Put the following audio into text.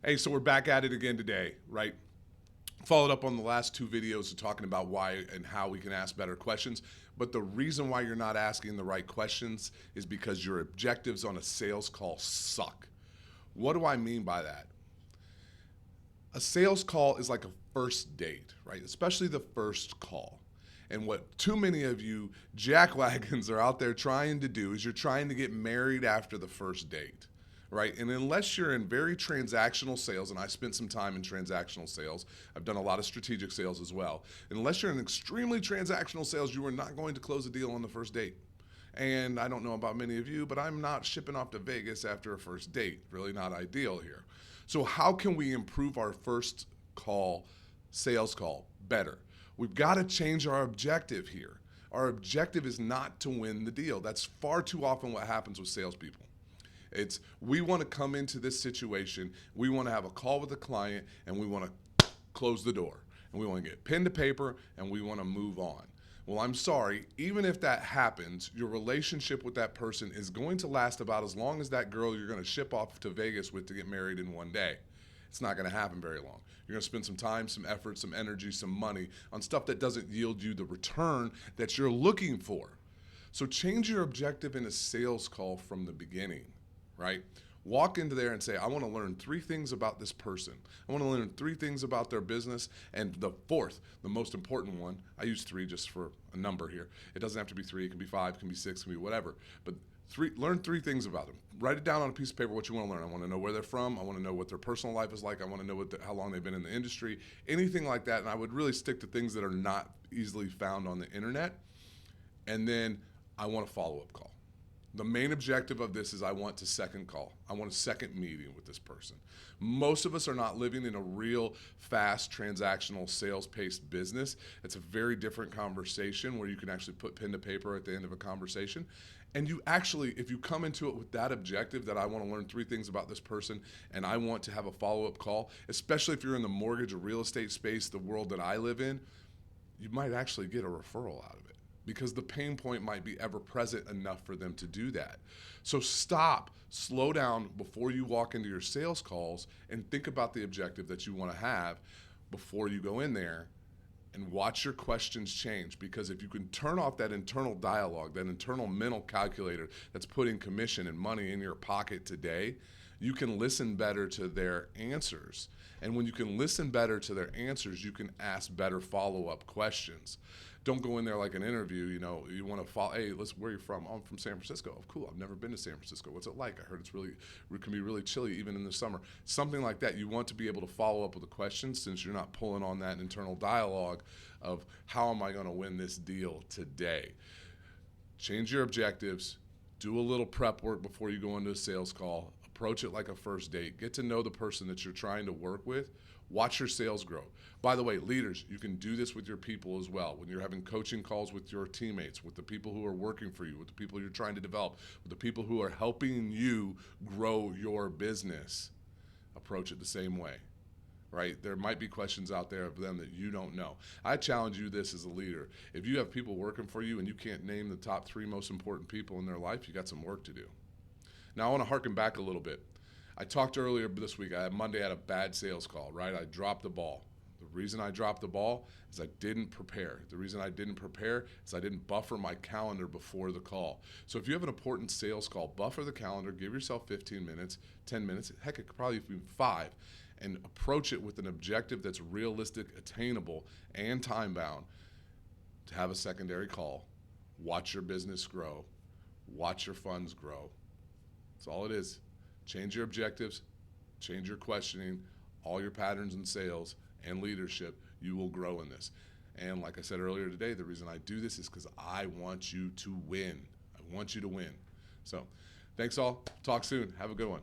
Hey, so we're back at it again today, right? Followed up on the last two videos of talking about why and how we can ask better questions. But the reason why you're not asking the right questions is because your objectives on a sales call suck. What do I mean by that? A sales call is like a first date, right? Especially the first call. And what too many of you jackwagons are out there trying to do is you're trying to get married after the first date, right? And unless you're in very transactional sales, and I spent some time in transactional sales, I've done a lot of strategic sales as well. Unless you're in extremely transactional sales, you are not going to close a deal on the first date. And I don't know about many of you, but I'm not shipping off to Vegas after a first date. Really not ideal here. So, how can we improve our first call, sales call, better? We've got to change our objective here. Our objective is not to win the deal. That's far too often what happens with salespeople. It's we want to come into this situation, we want to have a call with the client, and we want to close the door. And we want to get pen to paper and we want to move on. Well, I'm sorry, even if that happens, your relationship with that person is going to last about as long as that girl you're going to ship off to Vegas with to get married in one day. It's not going to happen very long. You're going to spend some time, some effort, some energy, some money on stuff that doesn't yield you the return that you're looking for. So change your objective in a sales call from the beginning, right? Walk into there and say, I want to learn three things about this person. I want to learn three things about their business. And the fourth, the most important one, I use three just for a number here. It doesn't have to be three, it can be five, it can be six, it can be whatever. But learn three things about them. Write it down on a piece of paper what you want to learn. I want to know where they're from. I want to know what their personal life is like. I want to know how long they've been in the industry, anything like that. And I would really stick to things that are not easily found on the internet. And then I want a follow-up call. The main objective of this is I want a second call. I want a second meeting with this person. Most of us are not living in a real fast transactional sales-paced business. It's a very different conversation where you can actually put pen to paper at the end of a conversation. And you actually, if you come into it with that objective that I want to learn three things about this person and I want to have a follow-up call, especially if you're in the mortgage or real estate space, the world that I live in, you might actually get a referral out of it because the pain point might be ever present enough for them to do that. So stop, slow down before you walk into your sales calls and think about the objective that you want to have before you go in there and watch your questions change. Because if you can turn off that internal dialogue, that internal mental calculator that's putting commission and money in your pocket today, you can listen better to their answers. And when you can listen better to their answers, you can ask better follow-up questions. Don't go in there like an interview, you want to follow, hey, where are you from? Oh, I'm from San Francisco. Oh, cool, I've never been to San Francisco. What's it like? I heard it can be really chilly even in the summer. Something like that. You want to be able to follow up with a question since you're not pulling on that internal dialogue of how am I going to win this deal today? Change your objectives, do a little prep work before you go into a sales call, approach it like a first date, get to know the person that you're trying to work with, watch your sales grow. By the way, leaders, you can do this with your people as well. When you're having coaching calls with your teammates, with the people who are working for you, with the people you're trying to develop, with the people who are helping you grow your business, approach it the same way. Right? There might be questions out there of them that you don't know. I challenge you this as a leader. If you have people working for you and you can't name the top three most important people in their life, you got some work to do. Now, I want to harken back a little bit. I talked earlier this week, Monday I had a bad sales call, right? I dropped the ball. The reason I dropped the ball is I didn't prepare. The reason I didn't prepare is I didn't buffer my calendar before the call. So if you have an important sales call, buffer the calendar, give yourself 15 minutes, 10 minutes, heck, it could probably be 5, and approach it with an objective that's realistic, attainable, and time-bound to have a secondary call. Watch your business grow. Watch your funds grow. That's all it is. Change your objectives, change your questioning, all your patterns in sales and leadership, you will grow in this. And like I said earlier today, the reason I do this is because I want you to win. I want you to win. So thanks all. Talk soon. Have a good one.